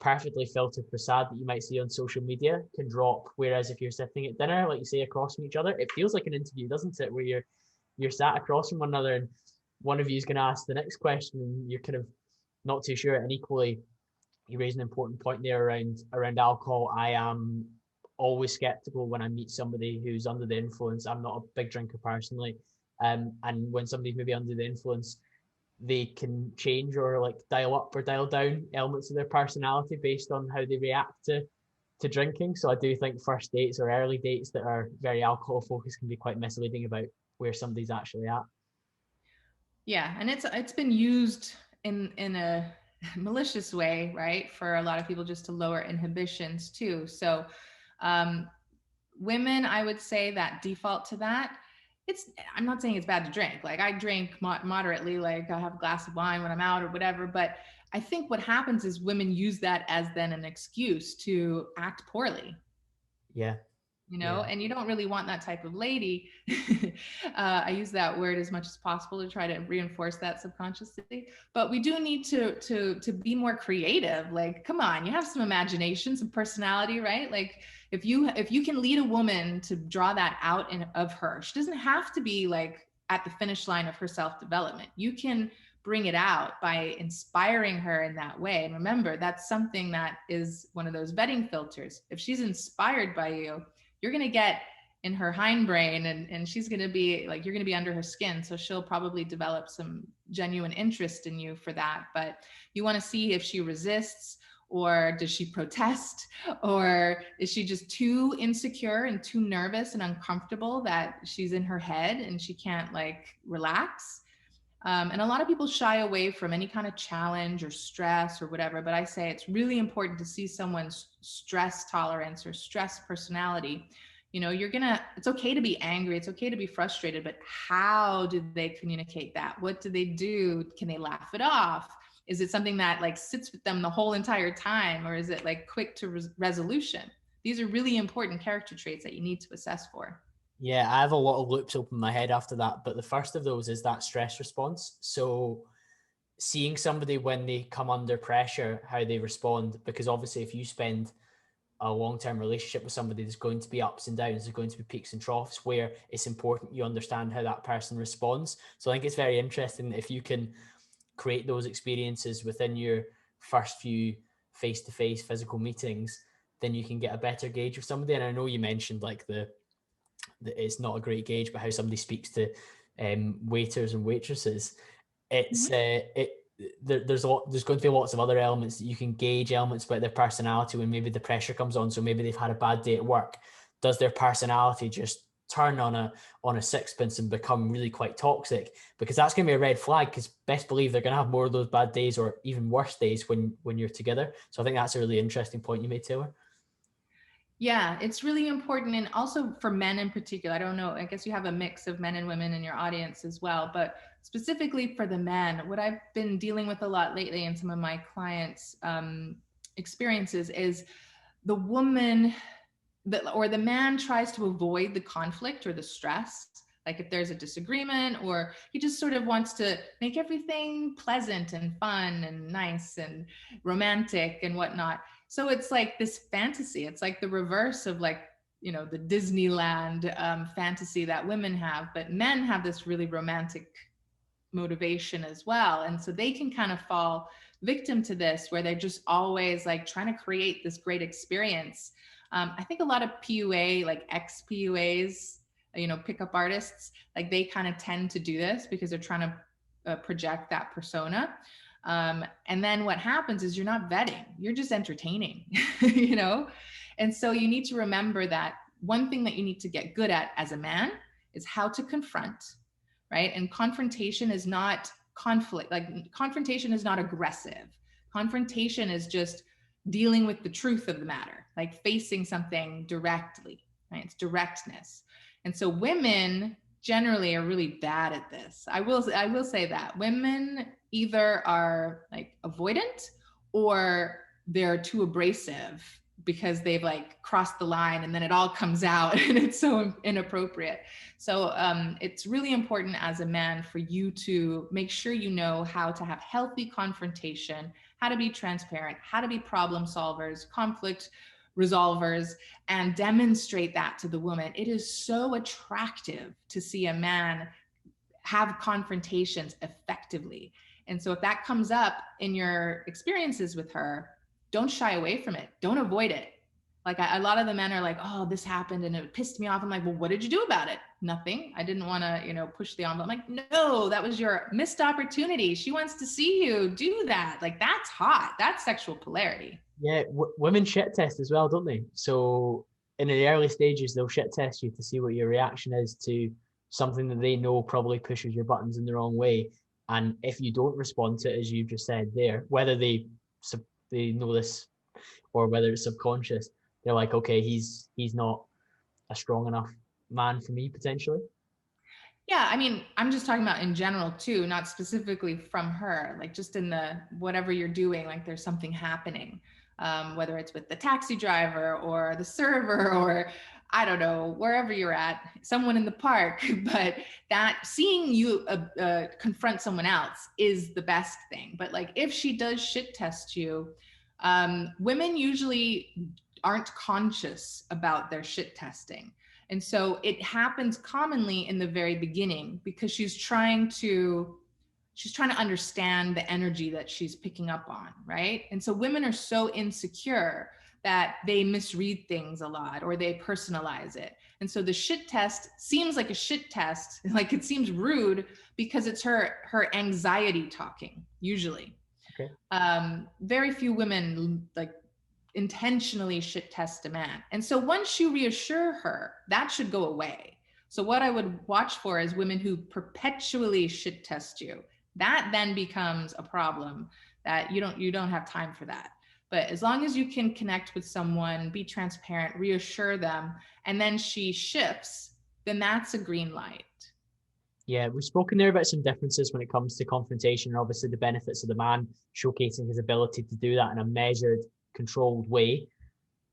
perfectly filtered facade that you might see on social media can drop. Whereas if you're sitting at dinner, like you say, across from each other, it feels like an interview, doesn't it? Where you're sat across from one another and one of you is going to ask the next question and you're kind of not too sure. And equally, you raise an important point there around alcohol. I am always skeptical when I meet somebody who's under the influence. I'm not a big drinker personally. And when somebody's maybe under the influence, they can change or like dial up or dial down elements of their personality based on how they react to drinking. So I do think first dates or early dates that are very alcohol focused can be quite misleading about where somebody's actually at. Yeah, and it's been used in a malicious way, right? For a lot of people just to lower inhibitions too. So women, I would say that default to that. I'm not saying it's bad to drink. Like I drink moderately, like I have a glass of wine when I'm out or whatever. But I think what happens is women use that as then an excuse to act poorly. Yeah. And you don't really want that type of lady. I use that word as much as possible to try to reinforce that subconsciously. But we do need to be more creative. Like, come on, you have some imagination, some personality, right? Like if you can lead a woman to draw that out of her, she doesn't have to be like at the finish line of her self-development. You can bring it out by inspiring her in that way. And remember, that's something that is one of those vetting filters. If she's inspired by you, you're going to get in her hindbrain and she's going to be like, you're going to be under her skin. So she'll probably develop some genuine interest in you for that. But you want to see if she resists, or does she protest, or is she just too insecure and too nervous and uncomfortable that she's in her head and she can't like relax. And a lot of people shy away from any kind of challenge or stress or whatever, but I say it's really important to see someone's stress tolerance or stress personality. It's okay to be angry. It's okay to be frustrated, but how do they communicate that? What do they do? Can they laugh it off? Is it something that like sits with them the whole entire time? Or is it like quick to resolution? These are really important character traits that you need to assess for. Yeah, I have a lot of loops open in my head after that. But the first of those is that stress response. So seeing somebody when they come under pressure, how they respond, because obviously if you spend a long-term relationship with somebody, there's going to be ups and downs, there's going to be peaks and troughs where it's important you understand how that person responds. So I think it's very interesting that if you can create those experiences within your first few face-to-face physical meetings, then you can get a better gauge of somebody. And I know you mentioned like the it's not a great gauge, but how somebody speaks to waiters and waitresses. It's there's going to be lots of other elements that you can gauge, elements about their personality when maybe the pressure comes on. So maybe they've had a bad day at work. Does their personality just turn on a sixpence and become really quite toxic? Because that's going to be a red flag, because best believe they're going to have more of those bad days or even worse days when you're together. So I think that's a really interesting point you made, Taylor. Yeah, it's really important. And also for men in particular, I don't know, I guess you have a mix of men and women in your audience as well, but specifically for the men, what I've been dealing with a lot lately in some of my clients' experiences is the woman or the man tries to avoid the conflict or the stress. Like if there's a disagreement, or he just sort of wants to make everything pleasant and fun and nice and romantic and whatnot. So it's like this fantasy. It's like the reverse of like, the Disneyland fantasy that women have, but men have this really romantic motivation as well. And so they can kind of fall victim to this, where they're just always like trying to create this great experience. I think a lot of PUA, like ex-PUAs, pickup artists, like they kind of tend to do this because they're trying to project that persona. And then what happens is you're not vetting, you're just entertaining, And so you need to remember that one thing that you need to get good at as a man is how to confront, right? And confrontation is not conflict, like confrontation is not aggressive. Confrontation is just dealing with the truth of the matter, like facing something directly, right? It's directness. And so women generally are really bad at this. I will say that women either are like avoidant or they're too abrasive because they've like crossed the line, and then it all comes out and it's so inappropriate. So it's really important as a man for you to make sure you know how to have healthy confrontation, how to be transparent, how to be problem solvers, conflict resolvers, and demonstrate that to the woman. It is so attractive to see a man have confrontations effectively. And so if that comes up in your experiences with her, don't shy away from it. Don't avoid it. Like a lot of the men are like, oh, this happened and it pissed me off. I'm like, well, what did you do about it? Nothing. I didn't want to, push the envelope. I'm like, no, that was your missed opportunity. She wants to see you do that. Like, that's hot. That's sexual polarity. Yeah, women shit test as well, don't they? So in the early stages, they'll shit test you to see what your reaction is to something that they know probably pushes your buttons in the wrong way. And if you don't respond to it, as you've just said there, whether they know this or whether it's subconscious, they're like, okay, he's not a strong enough man for me potentially. Yeah, I mean, I'm just talking about in general too, not specifically from her, like just in the whatever you're doing, like there's something happening, whether it's with the taxi driver or the server or I don't know, wherever you're at, someone in the park, but that seeing you confront someone else is the best thing. But like if she does shit test you, women usually aren't conscious about their shit testing. And so it happens commonly in the very beginning because she's trying to understand the energy that she's picking up on, right? And so women are so insecure that they misread things a lot or they personalize it. And so the shit test seems like a shit test, like it seems rude because it's her anxiety talking, usually. Okay. Very few women like intentionally shit test a man. And so once you reassure her, that should go away. So what I would watch for is women who perpetually shit test you. That then becomes a problem that you don't have time for that. But as long as you can connect with someone, be transparent, reassure them, and then she shifts, then that's a green light. Yeah, we've spoken there about some differences when it comes to confrontation and obviously the benefits of the man showcasing his ability to do that in a measured, controlled way.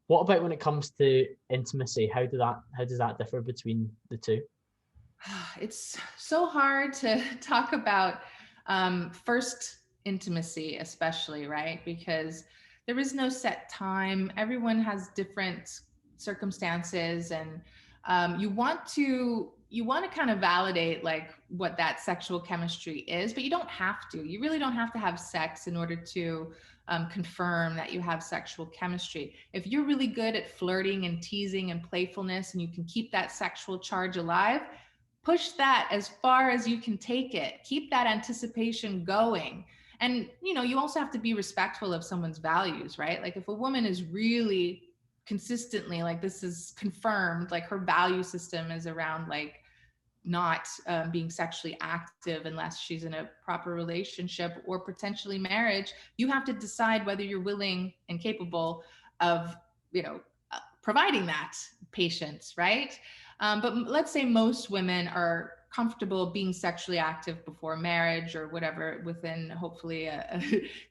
What about when it comes to intimacy? How does that differ between the two? It's so hard to talk about first intimacy, especially, right? Because There is no set time. Everyone has different circumstances, and you want to kind of validate like what that sexual chemistry is, but you don't have to. You really don't have to have sex in order to confirm that you have sexual chemistry. If you're really good at flirting and teasing and playfulness, and you can keep that sexual charge alive, push that as far as you can take it. Keep that anticipation going. And you also have to be respectful of someone's values, right? Like if a woman is really consistently, like this is confirmed, like her value system is around like not being sexually active unless she's in a proper relationship or potentially marriage, you have to decide whether you're willing and capable of providing that patience, right? But let's say most women are comfortable being sexually active before marriage or whatever, within hopefully a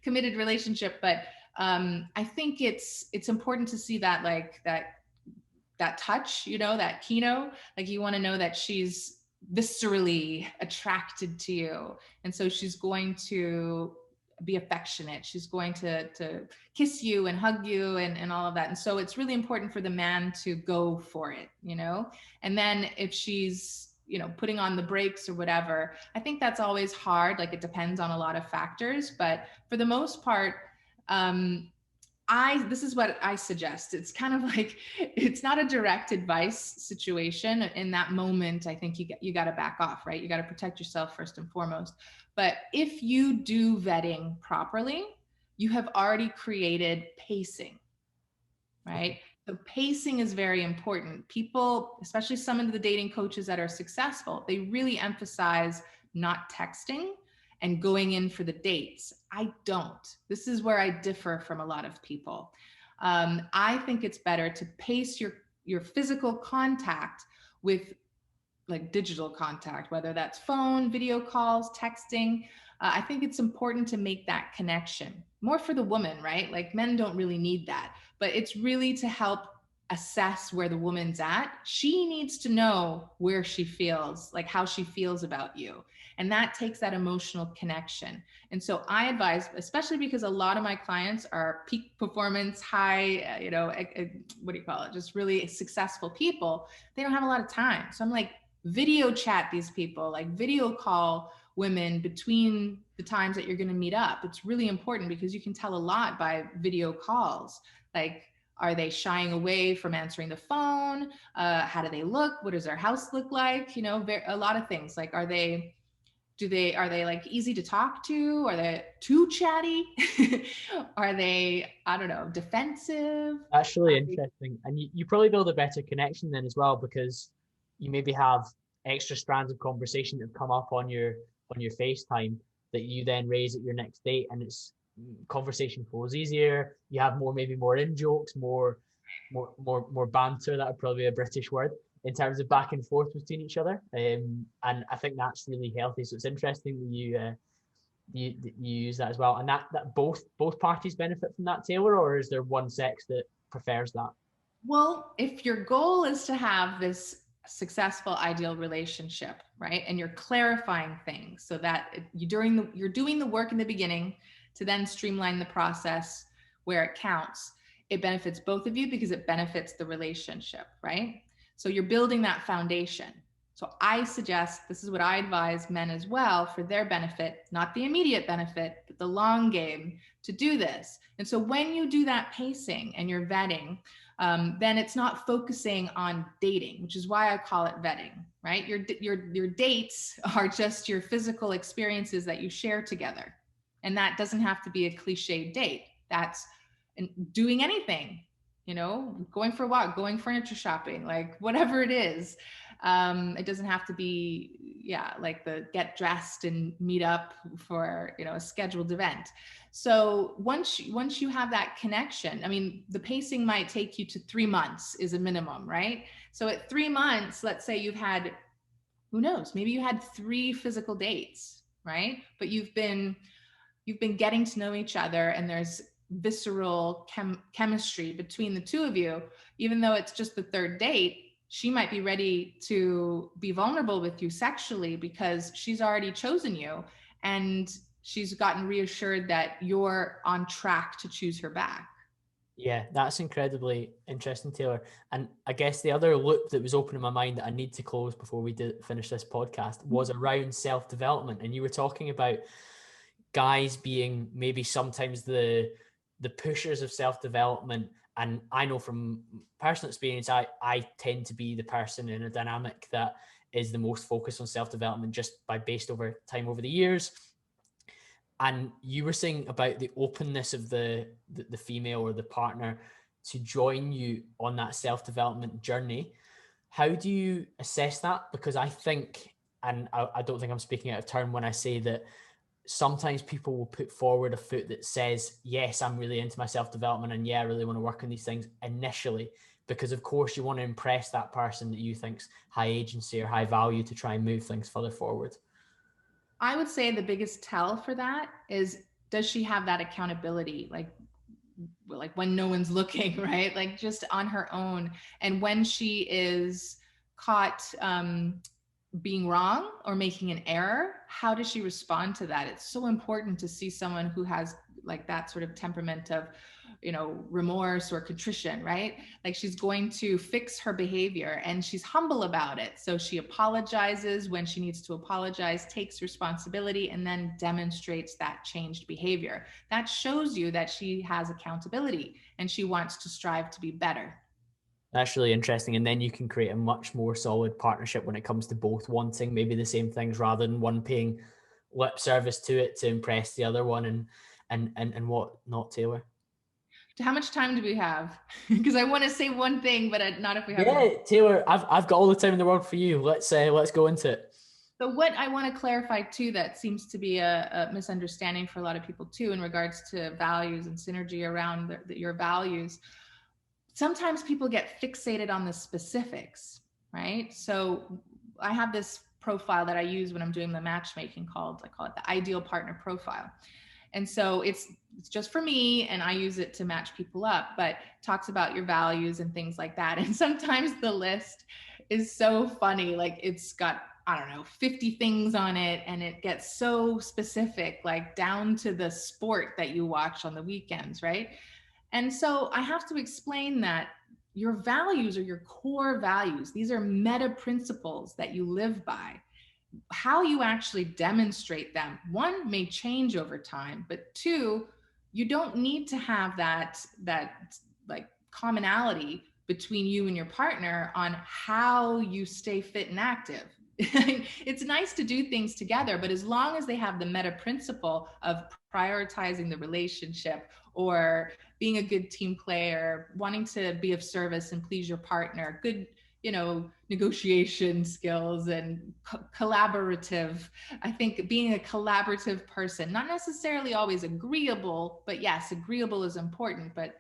committed relationship. But I think it's important to see that, like that touch, that kino, like you want to know that she's viscerally attracted to you, and so she's going to be affectionate, she's going to kiss you and hug you and all of that. And so it's really important for the man to go for it, and then if she's putting on the brakes or whatever, I think that's always hard. Like it depends on a lot of factors, but for the most part, this is what I suggest. It's kind of like, it's not a direct advice situation. In that moment, I think you got to back off, right? You got to protect yourself first and foremost. But if you do vetting properly, you have already created pacing, right? So pacing is very important. People, especially some of the dating coaches that are successful, they really emphasize not texting and going in for the dates. I don't. This is where I differ from a lot of people. I think it's better to pace your physical contact with like digital contact, whether that's phone, video calls, texting. I think it's important to make that connection more for the woman, right? Like men don't really need that, but it's really to help assess where the woman's at. She needs to know where she feels, like how she feels about you. And that takes that emotional connection. And so I advise, especially because a lot of my clients are peak performance, high, what do you call it? Just really successful people. They don't have a lot of time. So I'm like, video chat these people, like video call women between the times that you're going to meet up. It's really important because you can tell a lot by video calls. Like, are they shying away from answering the phone? How do they look? What does their house look like? A lot of things. Like, are they like easy to talk to? Are they too chatty? Are they, I don't know, defensive? That's really interesting. And you probably build a better connection then as well, because you maybe have extra strands of conversation that have come up on your FaceTime that you then raise at your next date, and it's conversation flows easier. You have maybe more in jokes, more banter. That would probably be a British word in terms of back and forth between each other. And I think that's really healthy. So it's interesting that you use that as well, and that both parties benefit from that, Taylor, or is there one sex that prefers that? Well, if your goal is to have this successful ideal relationship, right, and you're clarifying things so that you're doing the work in the beginning to then streamline the process where it counts, it benefits both of you because it benefits the relationship, right? So you're building that foundation. So I suggest, this is what I advise men as well, for their benefit, not the immediate benefit, but the long game, to do this. And so when you do that pacing and you're vetting, then it's not focusing on dating, which is why I call it vetting, right? Your dates are just your physical experiences that you share together. And that doesn't have to be a cliche date. That's doing anything, going for a walk, going furniture shopping, like whatever it is. It doesn't have to be, like the get dressed and meet up for, a scheduled event. So once you have that connection, I mean, the pacing might take you to 3 months is a minimum, right? So at 3 months, let's say you've had, who knows, maybe you had 3 physical dates, right? But you've been getting to know each other, and there's visceral chemistry between the two of you. Even though it's just the 3rd date, she might be ready to be vulnerable with you sexually because she's already chosen you. And she's gotten reassured that you're on track to choose her back. Yeah, that's incredibly interesting, Taylor. And I guess the other loop that was open in my mind that I need to close before we finish this podcast was around self-development. And you were talking about guys being maybe sometimes the pushers of self-development. And I know from personal experience, I tend to be the person in a dynamic that is the most focused on self-development just by based over time over the years. And you were saying about the openness of the female or the partner to join you on that self-development journey. How do you assess that? Because I think, and I don't think I'm speaking out of turn when I say that sometimes people will put forward a foot that says, yes, I'm really into my self-development, and yeah, I really want to work on these things initially, because of course you want to impress that person that you think's high agency or high value to try and move things further forward. I would say the biggest tell for that is, does she have that accountability? Like when no one's looking, right? Like just on her own. And when she is caught being wrong or making an error, how does she respond to that? It's so important to see someone who has like that sort of temperament of, you know, remorse or contrition, right? Like she's going to fix her behavior and she's humble about it. So she apologizes when she needs to apologize, takes responsibility, and then demonstrates that changed behavior. That shows you that she has accountability and she wants to strive to be better. That's really interesting. And then you can create a much more solid partnership when it comes to both wanting maybe the same things rather than one paying lip service to it to impress the other one and what not, Taylor. How much time do we have? Because I want to say one thing, but not if we have. Yeah, Taylor, I've got all the time in the world for you. Let's go into it. So what I want to clarify too, that seems to be a misunderstanding for a lot of people too, in regards to values and synergy around your values. Sometimes people get fixated on the specifics, right? So I have this profile that I use when I'm doing the matchmaking I call it the ideal partner profile. And so it's just for me, and I use it to match people up, but talks about your values and things like that. And sometimes the list is so funny. Like it's got, I don't know, 50 things on it, and it gets so specific, like down to the sport that you watch on the weekends, right? And so I have to explain that your values are your core values. These are meta principles that you live by. How you actually demonstrate them, one, may change over time, but two, you don't need to have that like commonality between you and your partner on how you stay fit and active. It's nice to do things together, but as long as they have the meta principle of prioritizing the relationship or being a good team player, wanting to be of service and please your partner, good, you know, negotiation skills and collaborative. I think being a collaborative person, not necessarily always agreeable, but yes, agreeable is important, but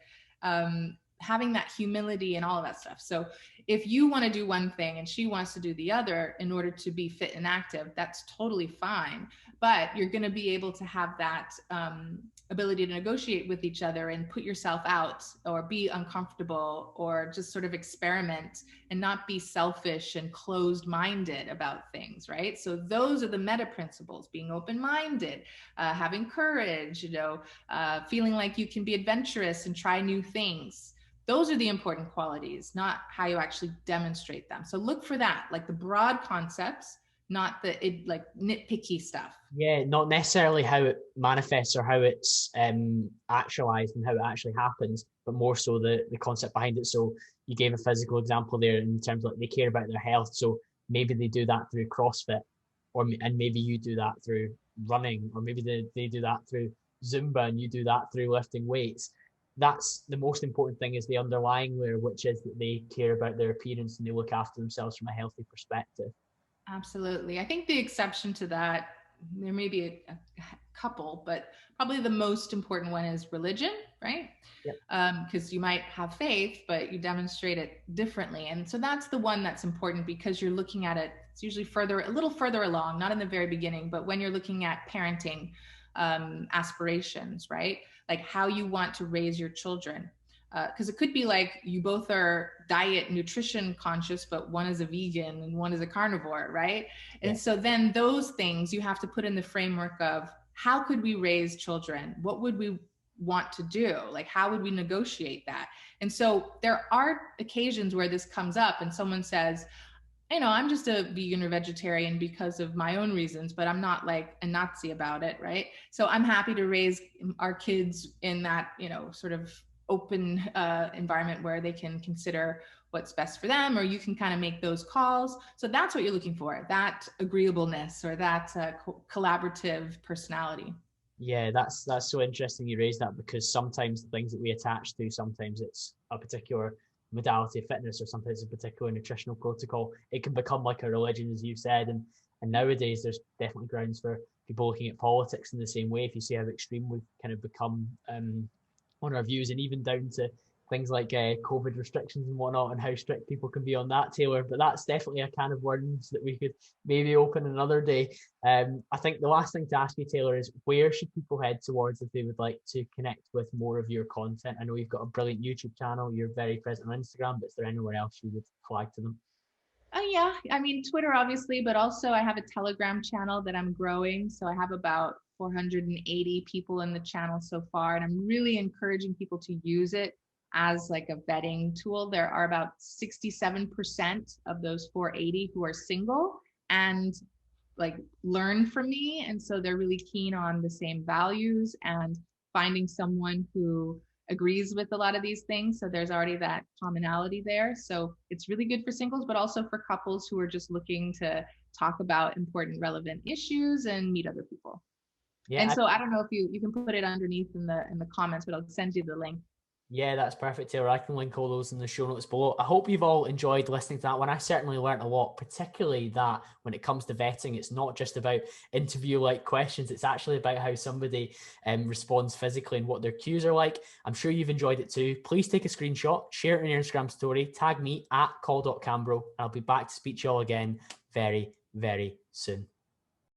having that humility and all of that stuff. So if you want to do one thing and she wants to do the other in order to be fit and active, that's totally fine. But you're going to be able to have that ability to negotiate with each other and put yourself out or be uncomfortable or just sort of experiment and not be selfish and closed-minded about things, right? So those are the meta principles: being open-minded, having courage, you know, feeling like you can be adventurous and try new things. Those are the important qualities, not how you actually demonstrate them. So look for that, like the broad concepts, not the like nitpicky stuff. Yeah, not necessarily how it manifests or how it's actualized and how it actually happens, but more so the concept behind it. So you gave a physical example there in terms of like they care about their health. So maybe they do that through CrossFit, and maybe you do that through running, or maybe they do that through Zumba and you do that through lifting weights. That's the most important thing, is the underlying layer, which is that they care about their appearance and they look after themselves from a healthy perspective. Absolutely. I think the exception to that, there may be a couple, but probably the most important one is religion, right? Yep. Because you might have faith, but you demonstrate it differently. And so that's the one that's important, because you're looking at it, it's usually a little further along, not in the very beginning, but when you're looking at parenting aspirations, right? Like how you want to raise your children. Because it could be like you both are diet nutrition conscious, but one is a vegan and one is a carnivore, right? And Yeah. so then those things you have to put in the framework of how could we raise children? What would we want to do? Like, how would we negotiate that? And so there are occasions where this comes up and someone says, I'm just a vegan or vegetarian because of my own reasons, but I'm not like a Nazi about it, right? So I'm happy to raise our kids in that, sort of open environment where they can consider what's best for them, or you can kind of make those calls. So that's what you're looking for, that agreeableness or that collaborative personality. Yeah, that's so interesting you raised that, because sometimes the things that we attach to, sometimes it's a particular modality of fitness or sometimes a particular nutritional protocol. It can become like a religion, as you said, and nowadays there's definitely grounds for people looking at politics in the same way. If you see how extreme we've kind of become on our views, and even down to things like COVID restrictions and whatnot, and how strict people can be on that, Taylor. But that's definitely a can of worms that we could maybe open another day. I think the last thing to ask you, Taylor, is where should people head towards if they would like to connect with more of your content? I know you've got a brilliant YouTube channel, you're very present on Instagram, but is there anywhere else you would flag to them? Yeah, I mean, Twitter, obviously, but also I have a Telegram channel that I'm growing. So I have about 480 people in the channel so far, and I'm really encouraging people to use it as like a vetting tool. There are about 67% of those 480 who are single and like learn from me. And so they're really keen on the same values and finding someone who agrees with a lot of these things. So there's already that commonality there. So it's really good for singles, but also for couples who are just looking to talk about important, relevant issues and meet other people. And Yeah, so I don't know if you can put it underneath in the comments, but I'll send you the link. yeah, that's perfect, Taylor. I can link all those in the show notes below. I hope you've all enjoyed listening to that one. I certainly learned a lot, particularly that when it comes to vetting, it's not just about interview-like questions. It's actually about how somebody responds physically and what their cues are like. I'm sure you've enjoyed it too. Please take a screenshot, share it in your Instagram story, tag me at call.cambro. I'll be back to speak to you all again very, very soon.